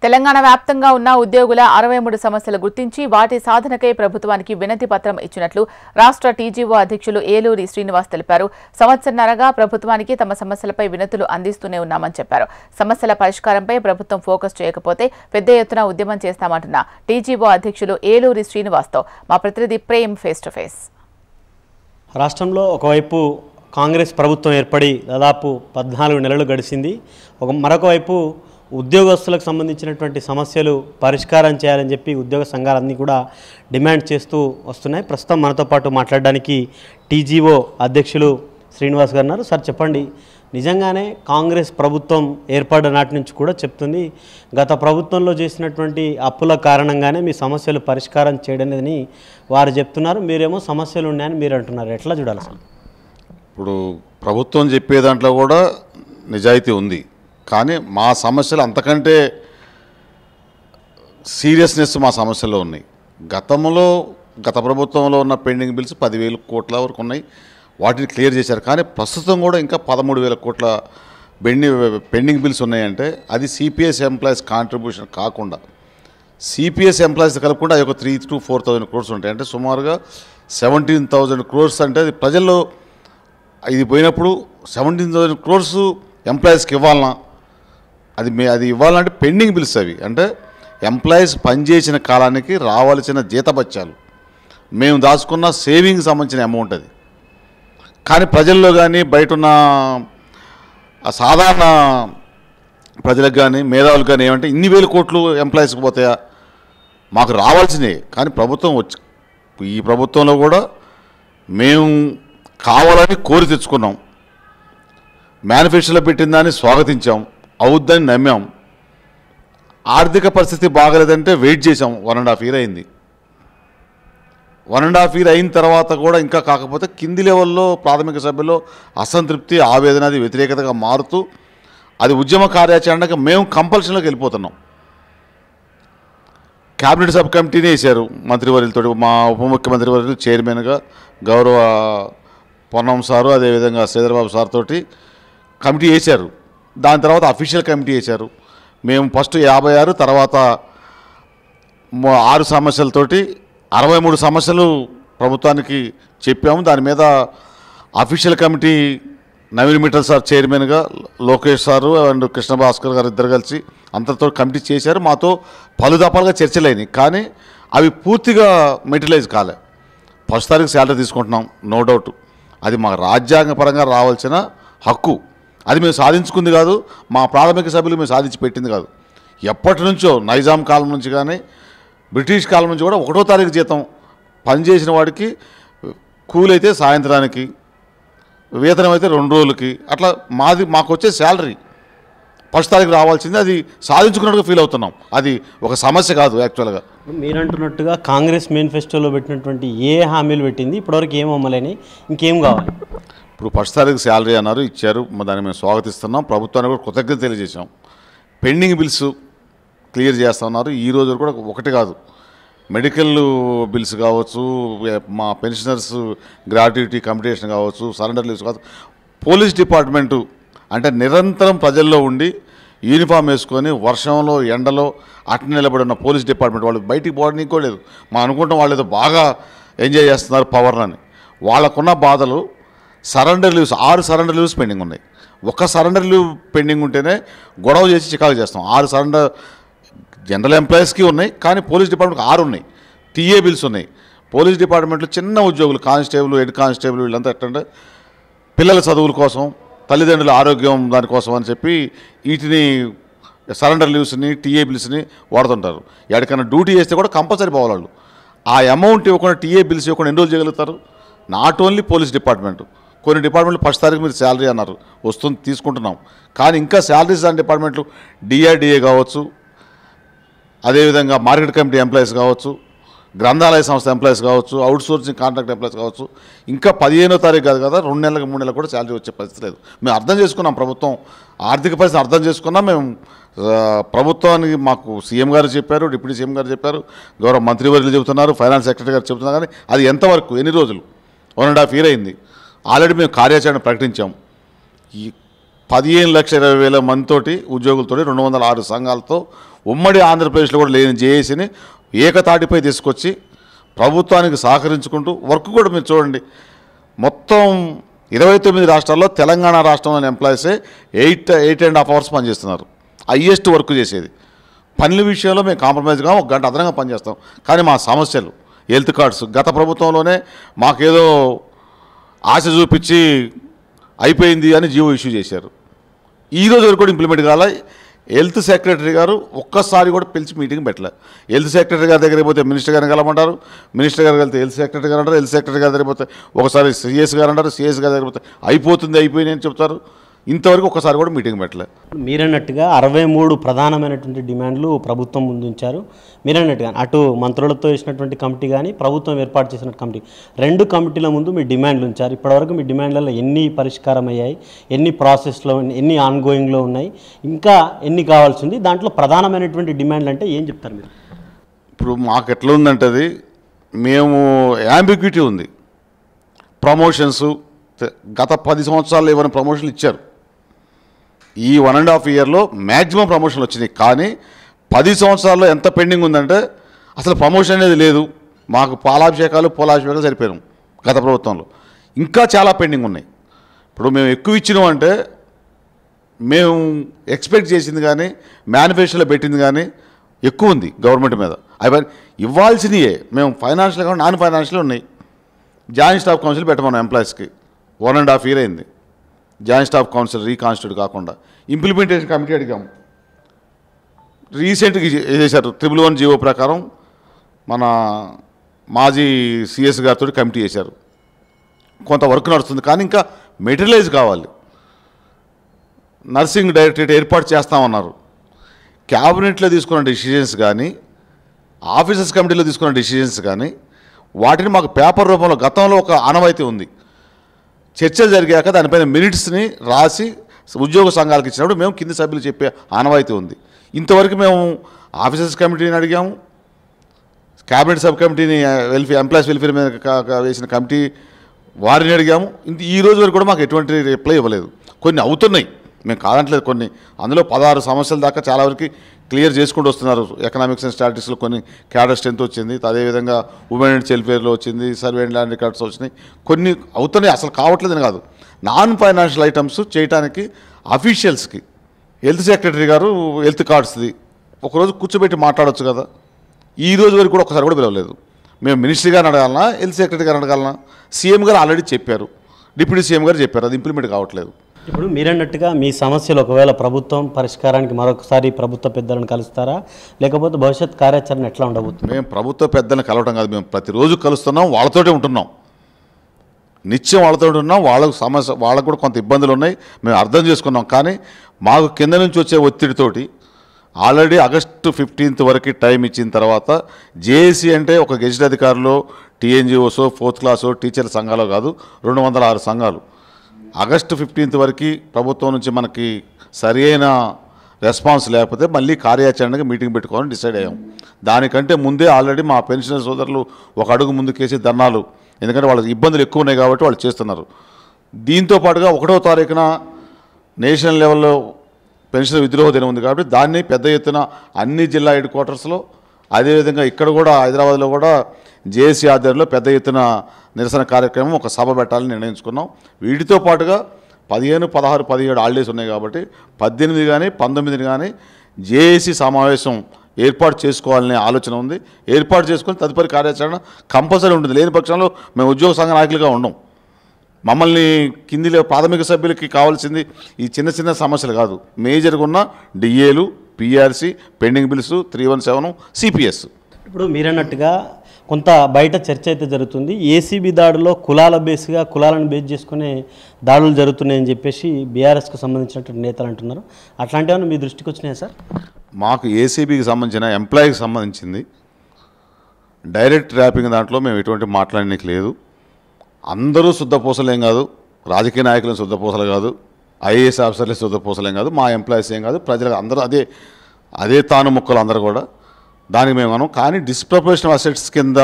తెలంగాణ వ్యాప్తంగా ఉన్న ఉద్యోగుల 63 సమస్యలు గుర్తించి వాటి సాధనకై ప్రభుత్వానికి వినతి పత్రం ఇచ్చినట్లు రాష్ట్ర టీజీఓ అధ్యక్షులు ఏలూరి శ్రీనివాస్ తెలిపారు. సంవత్సరన్నరగా ప్రభుత్వానికి తమ సమస్యలపై వినతులు అందిస్తూనే ఉన్నామని చెప్పారు. సమస్యల పరిష్కారంపై ప్రభుత్వం ఫోకస్ చేయకపోతే పెద్ద ఎత్తున ఉద్యమం చేస్తామంటున్న టీజీఓ అధ్యక్షులు ఏలూరి శ్రీనివాస్తో మా ప్రతినిధి ప్రేమ్ ఫేస్ టు ఫేస్. రాష్ట్రంలో ఒకవైపు కాంగ్రెస్ ప్రభుత్వం ఏర్పడి దాదాపు 14 నెలలు గడిచింది. మరొక వైపు ఉద్యోగస్తులకు సంబంధించినటువంటి సమస్యలు పరిష్కారం చేయాలని చెప్పి ఉద్యోగ సంఘాలన్నీ కూడా డిమాండ్ చేస్తూ వస్తున్నాయి. ప్రస్తుతం మనతో పాటు మాట్లాడడానికి టీజీఓ అధ్యక్షులు శ్రీనివాస్ గారు ఉన్నారు. సార్ చెప్పండి, నిజంగానే కాంగ్రెస్ ప్రభుత్వం ఏర్పడిన నాటి నుంచి కూడా చెప్తుంది గత ప్రభుత్వంలో చేసినటువంటి అప్పుల కారణంగానే మీ సమస్యలు పరిష్కారం చేయడమని వారు చెప్తున్నారు. మీరేమో సమస్యలు ఉన్నాయని మీరు అంటున్నారు. ఎట్లా చూడాలి సార్? ఇప్పుడు ప్రభుత్వం చెప్పే దాంట్లో కూడా నిజాయితీ ఉంది, కానీ మా సమస్యలు అంతకంటే సీరియస్నెస్ మా సమస్యల్లో ఉన్నాయి. గత ప్రభుత్వంలో ఉన్న పెండింగ్ బిల్స్ 10,000 కోట్ల వరకు ఉన్నాయి, వాటిని క్లియర్ చేశారు. కానీ ప్రస్తుతం కూడా ఇంకా 13,000 కోట్ల పెండింగ్ బిల్స్ ఉన్నాయంటే అది సిపిఎస్ ఎంప్లాయీస్ కాంట్రిబ్యూషన్ కాకుండా సిపిఎస్ ఎంప్లాయీస్ కలుపుకుంటే అది ఒక 3,000 to 4,000 crores ఉంటాయి. అంటే సుమారుగా 17,000 crores అంటే అది ప్రజల్లో ఇది పోయినప్పుడు 17,000 crores ఎంప్లాయీస్కి ఇవ్వాలన్నా అది ఇవ్వాలంటే పెండింగ్ బిల్స్ అవి. అంటే ఎంప్లాయీస్ పనిచేసిన కాలానికి రావాల్సిన జీతభత్యాలు మేము దాచుకున్న సేవింగ్ సంబంధించిన అమౌంట్ అది. కానీ ప్రజల్లో కానీ బయట ఉన్న సాధారణ ప్రజలకు కానీ మేధావులకు కానీ ఏమంటే ఇన్ని వేల కోట్లు ఎంప్లాయీస్కి పోతాయా, మాకు రావాల్సినవి. కానీ ఈ ప్రభుత్వంలో కూడా మేము కావాలని కోరి తెచ్చుకున్నాం, మేనిఫెస్టోలో పెట్టిన దాన్ని స్వాగతించాం, అవుద్దని నమ్మాం. ఆర్థిక పరిస్థితి బాగలేదంటే వెయిట్ చేసాం. 1.5 years అయింది. 1.5 years అయిన తర్వాత కూడా ఇంకా కాకపోతే కింది లెవెల్లో ప్రాథమిక సభ్యుల్లో అసంతృప్తి, ఆవేదన, అది వ్యతిరేకతగా మారుతూ అది ఉద్యమ కార్యాచరణకు మేము కంపల్షన్లోకి వెళ్ళిపోతున్నాం. క్యాబినెట్ సబ్ కమిటీని వేశారు మంత్రివర్యులతో. మా ఉప ముఖ్యమంత్రి వర్యులు చైర్మన్గా గౌరవ పొన్నం సారు, అదేవిధంగా శ్రీధర్బాబు సార్ తోటి కమిటీ వేశారు. దాని తర్వాత అఫీషియల్ కమిటీ వేశారు. మేము ఫస్ట్ 56, తర్వాత 6 సమస్యలతోటి 63 సమస్యలు ప్రభుత్వానికి చెప్పాము. దాని మీద official committee Naveen Mittal sir చైర్మన్గా, లోకేష్ సారు అండ్ కృష్ణ భాస్కర్ గారు ఇద్దరు కలిసి అంతటితో కమిటీ చేశారు. మాతో పలు దఫాలుగా చర్చలైనవి, కానీ అవి పూర్తిగా మెటీరియలైజ్ కాలే. ఫస్ట్ తారీఖు శాలరీ తీసుకుంటున్నాం, నో డౌట్, అది మా రాజ్యాంగపరంగా రావాల్సిన హక్కు. అది మేము సాధించుకుంది కాదు, మా ప్రాథమిక సభ్యులు మేము సాధించి పెట్టింది కాదు. ఎప్పటి నుంచో నైజాం కాలం నుంచి కానీ బ్రిటిష్ కాలం నుంచి కూడా 1వ తారీఖు జీతం పనిచేసిన వాడికి కూలైతే సాయంత్రానికి, వేతనం అయితే 2 రోజులకి, అట్లా మాకు వచ్చే శాలరీ ఫస్ట్ తారీఖు రావాల్సింది. అది సాధించుకున్నట్టుగా ఫీల్ అవుతున్నాం. అది ఒక సమస్య కాదు. యాక్చువల్గా మీరంటున్నట్టుగా కాంగ్రెస్ మేనిఫెస్టోలో పెట్టినటువంటి ఏ హామీలు పెట్టింది ఇప్పటివరకు ఏం అమ్మలేని, ఇంకేం కావాలి? ఇప్పుడు ఫస్ట్ తారీఖు శాలరీ అన్నారు, ఇచ్చారు, దాన్ని మేము స్వాగతిస్తున్నాం. ప్రభుత్వానికి కూడా కృతజ్ఞత తెలియజేసాం. పెండింగ్ బిల్స్ క్లియర్ చేస్తున్నారు. ఈ రోజు కూడా ఒకటి కాదు, మెడికల్ బిల్స్ కావచ్చు, మా పెన్షనర్స్ గ్రాట్యుటీ కంపిటేషన్ కావచ్చు, సరెండర్ లీవ్స్ కావచ్చు, పోలీస్ డిపార్ట్మెంటు అంటే నిరంతరం ప్రజల్లో ఉండి యూనిఫామ్ వేసుకొని వర్షంలో ఎండలో అట్ట నిలబడి ఉన్న పోలీస్ డిపార్ట్మెంట్ వాళ్ళు బయటికి పోవడానికి కూడా లేదు. మనం అనుకుంటాం వాళ్ళు ఏదో బాగా ఎంజాయ్ చేస్తున్నారు పవర్ని. వాళ్ళకున్న బాధలు surrender leaves 6 surrender leaves pending ఉన్నాయి. ఒక సరెండర్ లీవ్ పెండింగ్ ఉంటేనే గొడవ చేసి చికాకు చేస్తాం. 6 సరెండర్ జనరల్ ఎంప్లాయీస్కి ఉన్నాయి, కానీ పోలీస్ డిపార్ట్మెంట్కి 6 ఉన్నాయి. టీఏ బిల్స్ ఉన్నాయి. పోలీస్ డిపార్ట్మెంట్లో చిన్న ఉద్యోగులు, కానిస్టేబుల్, హెడ్ కానిస్టేబుల్, వీళ్ళంతా ఎట్టంటే పిల్లల చదువుల కోసం, తల్లిదండ్రుల ఆరోగ్యం దానికోసం అని చెప్పి వీటిని సరెండర్ లీవ్స్ని, టీఏ బిల్స్ని వాడుతుంటారు. ఎక్కడికైనా డ్యూటీ చేస్తే కూడా కంపల్సరీ పోవాలి వాళ్ళు. ఆ అమౌంట్ ఇవ్వకుండా, టీఏ బిల్స్ ఇవ్వకుండా ఎన్ని రోజులు చేయగలుగుతారు? నాట్ ఓన్లీ పోలీస్ డిపార్ట్మెంట్, కొన్ని డిపార్ట్మెంట్లు ఫస్ట్ తారీఖు మీరు శాలరీ అన్నారు, వస్తుంది, తీసుకుంటున్నాం. కానీ ఇంకా శాలరీస్ దాని డిపార్ట్మెంట్లు డిఆర్డిఏ కావచ్చు, అదేవిధంగా మార్కెట్ కమిటీ ఎంప్లాయీస్ కావచ్చు, గ్రంథాలయ సంస్థ ఎంప్లాయీస్ కావచ్చు, అవుట్సోర్సింగ్ కాంట్రాక్ట్ ఎంప్లాయీస్ కావచ్చు, ఇంకా 15వ తారీఖు కాదు కదా, 2 నెలలకు 3 నెలలకు కూడా శాలరీ వచ్చే పరిస్థితి లేదు. మేము అర్థం చేసుకున్నాం, ప్రభుత్వం ఆర్థిక పరిస్థితి అర్థం చేసుకున్నాం. మేము ప్రభుత్వానికి మాకు సీఎం గారు చెప్పారు, డిప్యూటీ సీఎం గారు చెప్పారు, గౌరవ మంత్రివర్యులు చెబుతున్నారు, ఫైనాన్స్ సెక్రటరీ గారు చెబుతున్నారు. కానీ అది ఎంతవరకు, ఎన్ని రోజులు? 1.5 years అయింది. ఆల్రెడీ మేము కార్యాచరణ ప్రకటించాం. 15,20,000 మందితోటి ఉద్యోగులతో 206 సంఘాలతో ఉమ్మడి ఆంధ్రప్రదేశ్లో కూడా లేని జేఏసీని ఏకతాటిపై తీసుకొచ్చి ప్రభుత్వానికి సహకరించుకుంటూ వర్క్ కూడా మీరు చూడండి, మొత్తం 29 రాష్ట్రాల్లో తెలంగాణ రాష్ట్రంలోని ఎంప్లాయీసే 8.5 అవర్స్ పనిచేస్తున్నారు. హైయెస్ట్ వర్క్ చేసేది. పనుల విషయంలో మేము కాంప్రమైజ్ కాము, 1 గంట అదనంగా పనిచేస్తాం. కానీ మా సమస్యలు హెల్త్ కార్డ్స్ గత ప్రభుత్వంలోనే మాకేదో ఆశ చూపించి అయిపోయింది అని జీవో ఇష్యూ చేశారు. ఈ రోజు వరకు కూడా ఇంప్లిమెంట్ కాలే. హెల్త్ సెక్రటరీ గారు ఒక్కసారి కూడా పిలిచి మీటింగ్ పెట్టలే. హెల్త్ సెక్రటరీ గారి దగ్గరికి పోతే మినిస్టర్ గారిని కలమంటారు, మినిస్టర్ గారికి వెళ్తే హెల్త్ సెక్రటరీ గారు అంటారు, హెల్త్ సెక్రటరీ గారి దగ్గరికి పోతే ఒకసారి సిఎస్ గారు అంటారు, సిఎస్ గారి దగ్గరికి పోతే అయిపోయింది అని చెప్తారు. ఇంతవరకు ఒకసారి కూడా మీటింగ్ పెట్టలే. మీరన్నట్టుగా 63 ప్రధానమైనటువంటి డిమాండ్లు ప్రభుత్వం ముందు ఉంచారు. మీరన్నట్టుగా అటు మంత్రులతో వేసినటువంటి కమిటీ కానీ ప్రభుత్వం ఏర్పాటు చేసిన కమిటీ, 2 కమిటీల ముందు మీ డిమాండ్లు ఉంచారు. ఇప్పటివరకు మీ డిమాండ్లలో ఎన్ని పరిష్కారం అయ్యాయి, ఎన్ని ప్రాసెస్లో, ఎన్ని ఆన్గోయింగ్లో ఉన్నాయి, ఇంకా ఎన్ని కావాల్సింది, దాంట్లో ప్రధానమైనటువంటి డిమాండ్లు అంటే ఏం చెప్తారు మీరు? ఇప్పుడు మాకు ఎట్లా ఉందంటే అది మేము యాంబిగ్విటీ ఉంది. ప్రమోషన్స్ గత 10 సంవత్సరాలు ఏమైనా ప్రమోషన్లు ఇచ్చారు. ఈ 1.5 ఇయర్లో మ్యాక్సిమం ప్రమోషన్లు వచ్చినాయి. కానీ 10 సంవత్సరాల్లో ఎంత పెండింగ్ ఉందంటే అసలు ప్రమోషన్ అనేది లేదు. మాకు పోలాభిషేకాలు సరిపోయాం గత ప్రభుత్వంలో. ఇంకా చాలా పెండింగ్ ఉన్నాయి. ఇప్పుడు మేము ఎక్కువ ఇచ్చినాం అంటే మేము ఎక్స్పెక్ట్ చేసింది కానీ మేనిఫెస్టోలో పెట్టింది కానీ ఎక్కువ ఉంది గవర్నమెంట్ మీద. అవి ఇవ్వాల్సినవే మేము ఫైనాన్షియల్ కానీ నాన్ ఫైనాన్షియల్ ఉన్నాయి. జాయింట్ స్టాఫ్ కౌన్సిల్ పెట్టమన్నాం ఎంప్లాయీస్కి. 1.5 ఇయర్ అయింది జాయింట్ స్టాఫ్ కౌన్సిల్ రీకాన్స్టిట్యూట్ కాకుండా. ఇంప్లిమెంటేషన్ కమిటీ అడిగాము, రీసెంట్గా చేశారు. 111 జీవో ప్రకారం మన మాజీ సిఎస్ గారితో కమిటీ చేశారు. కొంత వర్క్ నడుస్తుంది కానీ ఇంకా మెటీరియలైజ్ కావాలి. నర్సింగ్ డైరెక్టరేట్ ఏర్పాటు చేస్తామన్నారు. క్యాబినెట్లో తీసుకున్న డెసిషన్స్ కానీ ఆఫీసర్స్ కమిటీలో తీసుకున్న డెసిషన్స్ కానీ వాటిని మాకు పేపర్ రూపంలో గతంలో ఒక ఆనవాయితీ ఉంది. చర్చలు జరిగాక దానిపైన మినిట్స్ని రాసి ఉద్యోగ సంఘాలకు ఇచ్చినప్పుడు మేము కింది సభ్యులు చెప్పే ఆనవాయితీ ఉంది. ఇంతవరకు మేము ఆఫీసర్స్ కమిటీని అడిగాము, క్యాబినెట్ సబ్ కమిటీని ఎంప్లాయీస్ వెల్ఫేర్ మీద వేసిన కమిటీ వారిని అడిగాము. ఈ రోజు వరకు కూడా మాకు ఎటువంటి రిప్లై ఇవ్వలేదు. కొన్ని అవుతున్నాయి, మేము కాదంటలేదు. కొన్ని అందులో 16 సమస్యల దాకా చాలా వరకు క్లియర్ చేసుకుంటూ వస్తున్నారు. ఎకనామిక్స్ అండ్ స్టాటిస్టిక్స్లో కొన్ని క్యాడర్ స్ట్రెంత్ వచ్చింది, అదేవిధంగా ఉమెన్ అండ్ వెల్ఫేర్లో వచ్చింది, సర్వే అండ్ ల్యాండ్ రికార్డ్స్ వచ్చినాయి. కొన్ని అవుతున్నాయి, అసలు కావట్లేదని కాదు. నాన్ ఫైనాన్షియల్ ఐటమ్స్ చేయడానికి అఫీషియల్స్కి హెల్త్ సెక్రటరీ గారు హెల్త్ కార్డ్స్ది ఒకరోజు కూర్చోబెట్టి మాట్లాడవచ్చు కదా. ఈ రోజు వరకు కూడా ఒకసారి కూడా పిలవలేదు. మేము మినిస్టర్ గారిని అడగాలన్నా, హెల్త్ సెక్రటరీ గారిని అడగాలన్నా? సీఎం గారు ఆల్రెడీ చెప్పారు, డిప్యూటీ సీఎం గారు చెప్పారు, అది ఇంప్లిమెంట్ కావట్లేదు. ఇప్పుడు మీరన్నట్టుగా మీ సమస్యలు ఒకవేళ ప్రభుత్వం పరిష్కారానికి మరొకసారి ప్రభుత్వ పెద్దలను కలుస్తారా, లేకపోతే భవిష్యత్ కార్యాచరణ ఎట్లా ఉండబోతుంది? మేము ప్రభుత్వ పెద్దలను కలవటం కాదు, మేము ప్రతిరోజు కలుస్తున్నాం, వాళ్ళతోటే ఉంటున్నాం, నిత్యం వాళ్ళతో ఉంటున్నాం. వాళ్ళకు కూడా కొంత ఇబ్బందులు ఉన్నాయి, మేము అర్థం చేసుకున్నాం. కానీ మాకు కింద నుంచి వచ్చే ఒత్తిడితోటి ఆల్రెడీ ఆగస్టు 15 వరకు టైం ఇచ్చిన తర్వాత జేఏసీ అంటే ఒక గెజిట్ అధికారులు, టీఎన్జిఓసో, 4th క్లాసో, టీచర్ల సంఘాలు కాదు, 206 సంఘాలు. ఆగస్టు 15 వరకు ప్రభుత్వం నుంచి మనకి సరి అయిన రెస్పాన్స్ లేకపోతే మళ్ళీ కార్యాచరణగా మీటింగ్ పెట్టుకోవాలని డిసైడ్ అయ్యాం. దానికంటే ముందే ఆల్రెడీ మా పెన్షనర్ సోదరులు ఒక అడుగు ముందుకేసి ధర్నాలు, ఎందుకంటే వాళ్ళకి ఇబ్బందులు ఎక్కువ ఉన్నాయి కాబట్టి వాళ్ళు చేస్తున్నారు. దీంతో పాటుగా 1వ తారీఖున నేషనల్ లెవెల్లో పెన్షన్ విద్రోహ దినం ఉంది కాబట్టి దాన్ని పెద్ద ఎత్తున అన్ని జిల్లా హెడ్ క్వార్టర్స్లో, అదేవిధంగా ఇక్కడ కూడా హైదరాబాద్లో కూడా జేఏసీ ఆధ్వర్యంలో పెద్ద ఎత్తున నిరసన కార్యక్రమం ఒక సభ పెట్టాలని నిర్ణయించుకున్నాం. వీటితో పాటుగా 15, 16, 17 హాలిడేస్ ఉన్నాయి కాబట్టి 18 కానీ 19 కానీ జేఏసీ సమావేశం ఏర్పాటు చేసుకోవాలనే ఆలోచన ఉంది. ఏర్పాటు చేసుకొని తదుపరి కార్యాచరణ కంపల్సరీ ఉంటుంది. లేని పక్షంలో మేము ఉద్యోగ సంఘ నాయకులుగా ఉండం. మమ్మల్ని కిందిలో ప్రాథమిక సభ్యులకి కావాల్సింది ఈ చిన్న చిన్న సమస్యలు కాదు, మేజర్గా ఉన్న డిఏలు, పిఆర్సీ, పెండింగ్ బిల్స్, 317, సిపిఎస్. ఇప్పుడు మీరన్నట్టుగా కొంత బయట చర్చ అయితే జరుగుతుంది. ఏసీబీ దాడుల్లో కులాలను బేస్ చేసుకునే దాడులు జరుగుతున్నాయని చెప్పేసి బీఆర్ఎస్కు సంబంధించినటువంటి నేతలు అంటున్నారు. అట్లాంటివన్నీ మీ దృష్టికి వచ్చినాయా సార్? మాకు ఏసీబీకి సంబంధించిన ఎంప్లాయీకి సంబంధించింది డైరెక్ట్ ర్యాపింగ్ దాంట్లో మేము ఎటువంటి మాట్లాడడానికి లేదు. అందరూ శుద్ధపూసలేం కాదు, రాజకీయ నాయకులు శుద్ధపూసలు కాదు, ఐఏఎస్ ఆఫీసర్లే శుద్ధపూసలేం కాదు, మా ఎంప్లాయీస్ ఏం కాదు, ప్రజలకు అందరూ అదే తాను ముక్కలు అందరూ కూడా. దానికి మేము అనం. కానీ డిస్ప్రపోర్షనల్ అసెట్స్ కింద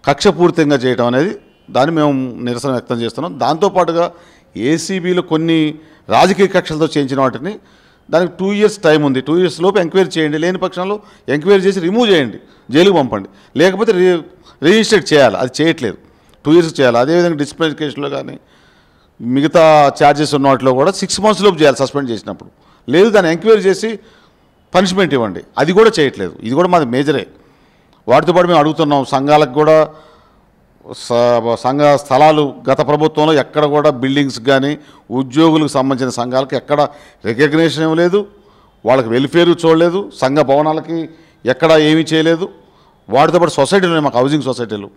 కక్షపూరితంగా చేయడం అనేది దాన్ని మేము నిరసన వ్యక్తం చేస్తున్నాం. దాంతోపాటుగా ఏసీబీలో కొన్ని రాజకీయ కక్షలతో చేయించిన వాటిని దానికి 2 years టైం ఉంది. 2 years లోపు ఎంక్వైరీ చేయండి. లేని పక్షంలో ఎంక్వైరీ చేసి రిమూవ్ చేయండి, జైలుకు పంపండి. లేకపోతే రిజిస్ట్రేట్ చేయాలి. అది చేయట్లేదు. 2 years చేయాలి. అదేవిధంగా డిసిప్లినరీ కేసులో కానీ మిగతా ఛార్జెస్ ఉన్న వాటిలో కూడా 6 months లోపు చేయాలి సస్పెండ్ చేసినప్పుడు. లేదు దాన్ని ఎంక్వైరీ చేసి పనిష్మెంట్ ఇవ్వండి. అది కూడా చేయట్లేదు. ఇది కూడా మాది మేజరే. వాటితో పాటు మేము అడుగుతున్నాం, సంఘాలకు కూడా సంఘ స్థలాలు గత ప్రభుత్వంలో ఎక్కడ కూడా బిల్డింగ్స్ కానీ ఉద్యోగులకు సంబంధించిన సంఘాలకు ఎక్కడ రికగ్నేషన్ ఇవ్వలేదు, వాళ్ళకి వెల్ఫేర్ చూడలేదు, సంఘ భవనాలకి ఎక్కడ ఏమీ చేయలేదు. వాటితో పాటు సొసైటీలు మాకు హౌసింగ్ సొసైటీలు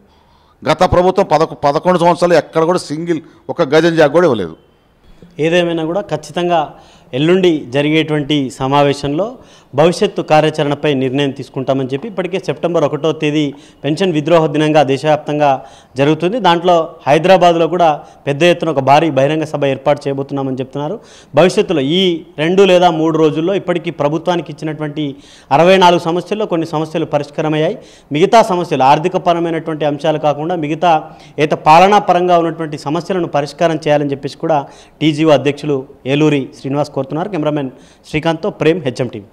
గత ప్రభుత్వం 11 సంవత్సరాలు ఎక్కడ కూడా సింగిల్ ఒక గజం జాగ కూడా ఇవ్వలేదు. ఏదేమైనా కూడా ఖచ్చితంగా ఎల్లుండి జరిగేటువంటి సమావేశంలో భవిష్యత్తు కార్యాచరణపై నిర్ణయం తీసుకుంటామని చెప్పి ఇప్పటికే సెప్టెంబర్ 1వ తేదీ పెన్షన్ విద్రోహ దినంగా దేశవ్యాప్తంగా జరుగుతుంది. దాంట్లో హైదరాబాద్లో కూడా పెద్ద ఎత్తున ఒక భారీ బహిరంగ సభ ఏర్పాటు చేయబోతున్నామని చెప్తున్నారు. భవిష్యత్తులో ఈ 2 లేదా 3 రోజుల్లో ఇప్పటికీ ప్రభుత్వానికి ఇచ్చినటువంటి 64 సమస్యల్లో కొన్ని సమస్యలు పరిష్కారమయ్యాయి. మిగతా సమస్యలు ఆర్థికపరమైనటువంటి అంశాలు కాకుండా మిగతా పాలనా పరంగా ఉన్నటువంటి సమస్యలను పరిష్కారం చేయాలని చెప్పేసి కూడా టీజీఓ అధ్యక్షులు ఏలూరి శ్రీనివాస్ కోరుతున్నారు. కెమెరామెన్ శ్రీకాంత్తో ప్రేమ్, హెచ్ఎం టీవీ.